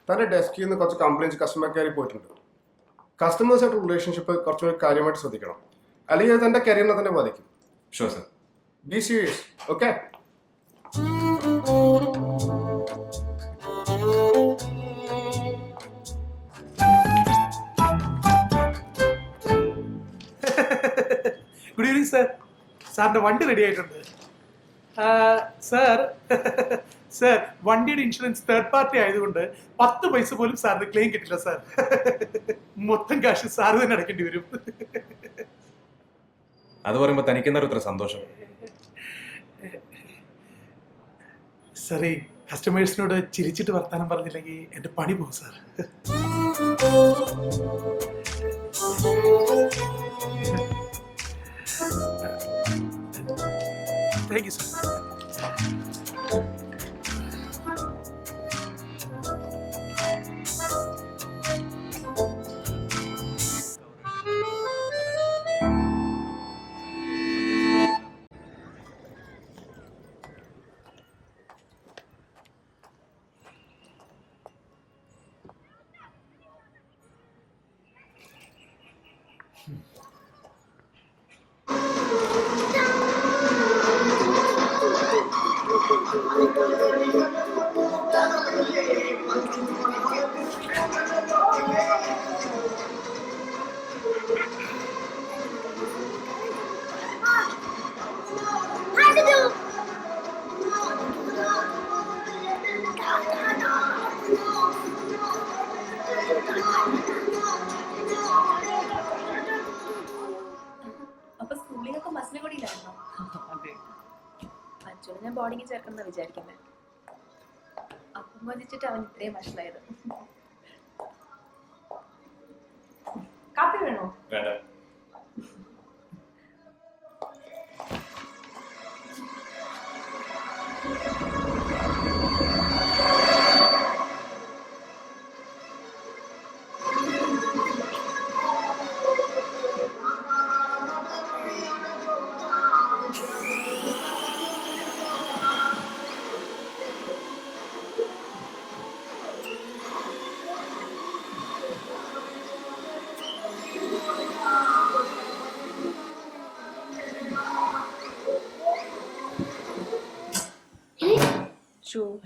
തന്റെ ഡെസ്കിൽ നിന്ന് കുറച്ച് കംപ്ലൈൻറ്റ്സ് കസ്റ്റമർ കെയറിൽ പോയിട്ടുണ്ട്. കസ്റ്റമേഴ്സായിട്ട് റിലേഷൻഷിപ്പ് കുറച്ചുകൂടി കാര്യമായിട്ട് ശ്രദ്ധിക്കണം, അല്ലെങ്കിൽ അത് തന്റെ കരിയറിനെ തന്നെ ബാധിക്കും. Sure sir. Be serious. Okay. Good evening sir. സാറിന്റെ വണ്ടി റെഡി ആയിട്ടുണ്ട് സർ. വണ്ടിയുടെ ഇൻഷുറൻസ് തേർഡ് പാർട്ടി ആയതുകൊണ്ട് 10 പൈസ പോലും സാറിന് ക്ലെയിം കിട്ടില്ല സാർ. മൊത്തം കാശ് സാറ് തന്നെ അടയ്ക്കേണ്ടി വരും. അത് പറയുമ്പോൾ തനിക്കെന്താ ഇത്ര സന്തോഷം? സാറേ, കസ്റ്റമേഴ്സിനോട് ചിരിച്ചിട്ട് വർത്താനം പറഞ്ഞില്ലെങ്കിൽ എന്റെ പണി പോകും സാർ. Thank you sir. അപ്പൊ സ്കൂളിലൊക്കെ ബസ്സിനെ കൂടിയില്ലായിരുന്നോ? അച്ഛനെ ഞാൻ ബോർഡിങ് ചേർക്കുന്ന വിചാരിക്കുന്നത്. അപ്പം വധിച്ചിട്ട് അവൻ ഇത്രയും വഷളായത്. കാപ്പി വേണോ? വേണ്ട.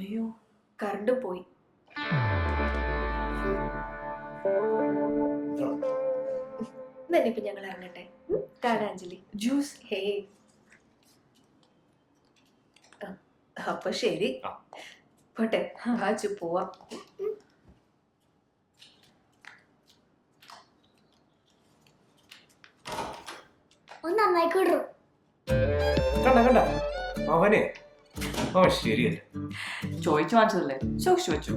അയ്യോ, കറണ്ട് പോയി. ഇപ്പൊ ഞങ്ങൾ ഇറങ്ങട്ടെ. കാണാഞ്ജലി ജ്യൂസ്. ഹേ, അപ്പൊ ശരി, പോട്ടെ. വാച്ചു പോവാം. നന്നായിക്കോട്ടു. കണ്ട അവനെ അവൻ ശരിയല്ല. ചോദിച്ചു വാങ്ങിച്ചതല്ലേ, സൂക്ഷിച്ചു വെച്ചു.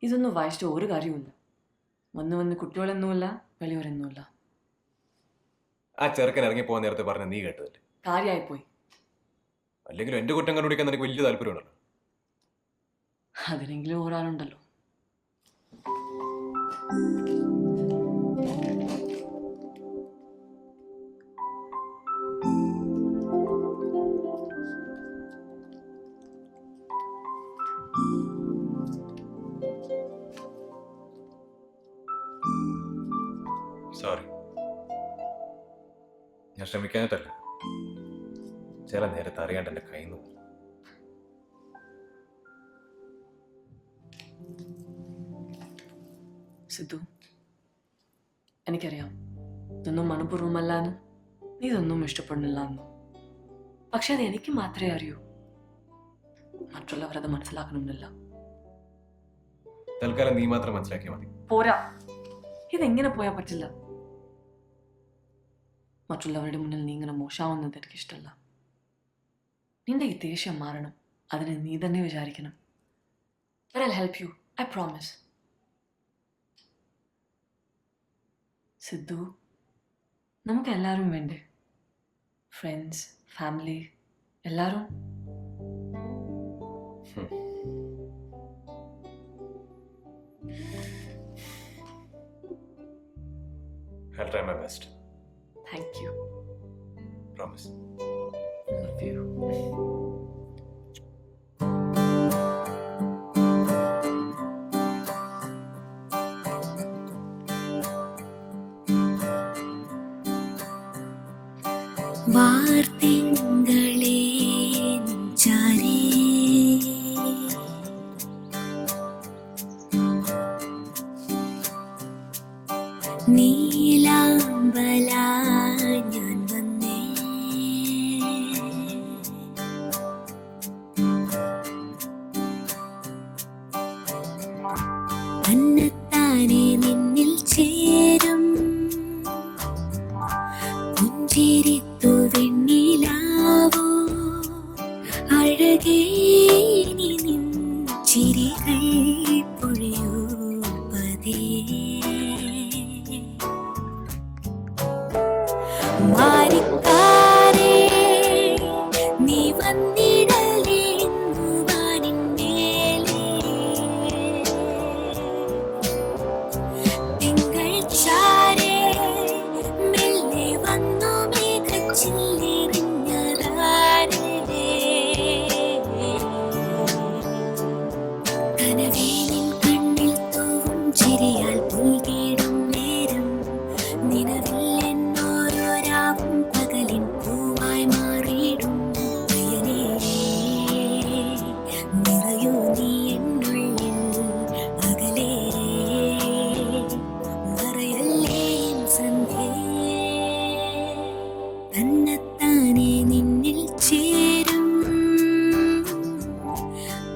ഇതൊന്നും വായിച്ചിട്ട് ഒരു കാര്യവുമില്ല. വന്ന് കുട്ടികളെന്നുമില്ല, വലിയവരെന്നുമില്ല. ആ ചെറുക്കൻ ഇറങ്ങി പോകാൻ നേരത്തെ പറഞ്ഞ നീ കേട്ടതല്ലേ? കാര്യമായിപ്പോയി. അല്ലെങ്കിലും എന്റെ കുറ്റം കണ്ടുപിടിക്കാൻ എനിക്ക് വലിയ താല്പര്യമുണ്ടല്ലോ. അതിനെങ്കിലും ഒരാളുണ്ടല്ലോ. സോറി, ഞാൻ ശ്രമിക്കാനിട്ടല്ല. ചില നേരത്തെ അറിയാണ്ട് എന്റെ കയ്യിൽ നിന്ന്. സിദ്ധു, എനിക്കറിയാം ഇതൊന്നും മനഃപൂർവ്വമല്ലാന്ന്, നീ ഇതൊന്നും ഇഷ്ടപ്പെടുന്നില്ലാന്ന്. പക്ഷെ അത് എനിക്ക് മാത്രമേ അറിയൂ. മറ്റുള്ളവരത് മനസ്സിലാക്കണമെന്നില്ല. തൽക്കാലം നീ മാത്രം മനസ്സിലാക്കിയാൽ മതി. പോരാ, ഇതെങ്ങനെ പോയാൽ പറ്റില്ല. മറ്റുള്ളവരുടെ മുന്നിൽ നീ ഇങ്ങനെ മോശമാവുന്നത് എനിക്കിഷ്ടമല്ല. നിന്റെ ഈ ദേഷ്യം മാറണം, അതിനെ നീ തന്നെ വിചാരിക്കണം. But I'll help you, I promise. Sidhu, നമുക്ക് എല്ലാവരും വേണ്ടേ? ഫ്രണ്ട്സ്, ഫാമിലി, എല്ലാവരും. I'll try my best. Thank you. Promise. Love you. വാർത്തിങ്കളേ ചാരേ നീലാംബല ഞാൻ വന്നേ തന്നെത്താനെ നിന്നിൽ ചേരും പുഞ്ചിരിത്തു വെണ്ണിലാവോ അഴകേ നീ നിൻ ചിരികൾ പൊഴിയൂ പതേ മാരിക്കാരേ നീ വന്നിടലേ വാനിന്മേലേ തിങ്കൾ ചാരേ മെല്ലെ വന്നു മേഘച്ചില്ലെറിഞ്ഞതാരേ കനവേ നിൻ കണ്ണിൽ തൂവും ചിരിയാൽ പുൽകിടും നേരം നിലവിൽ എന്നോരോ രാവും പകലിൻ പൂവായി മാറിയിടും പ്രിയനേ നിറയൂ നീ എന്നുള്ളിൽ അകലേ മറയല്ലേ എൻ സന്ധ്യേ തന്നെത്താനെ നിന്നിൽ ചേരും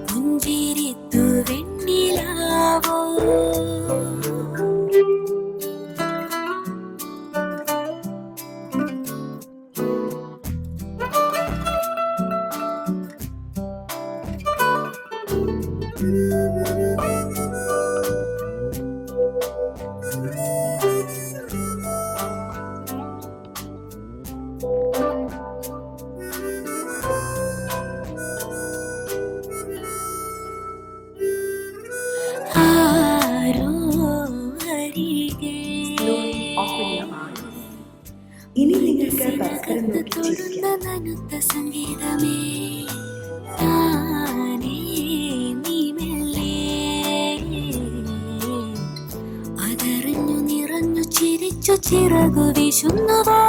പുഞ്ചിരിത്തു വെണ്ണിലാവോ ആരോ അരികെ ഇനി നിങ്ങൾക്ക് പരസ്പരം നോക്കി ചിരിക്കാം. തൊടുന്ന നനുത്ത സംഗീതമേ താനേ നീ മെല്ലെ അതറിഞ്ഞു നിറഞ്ഞു ചിരിച്ചു ചിറകു വീശുന്നുവോ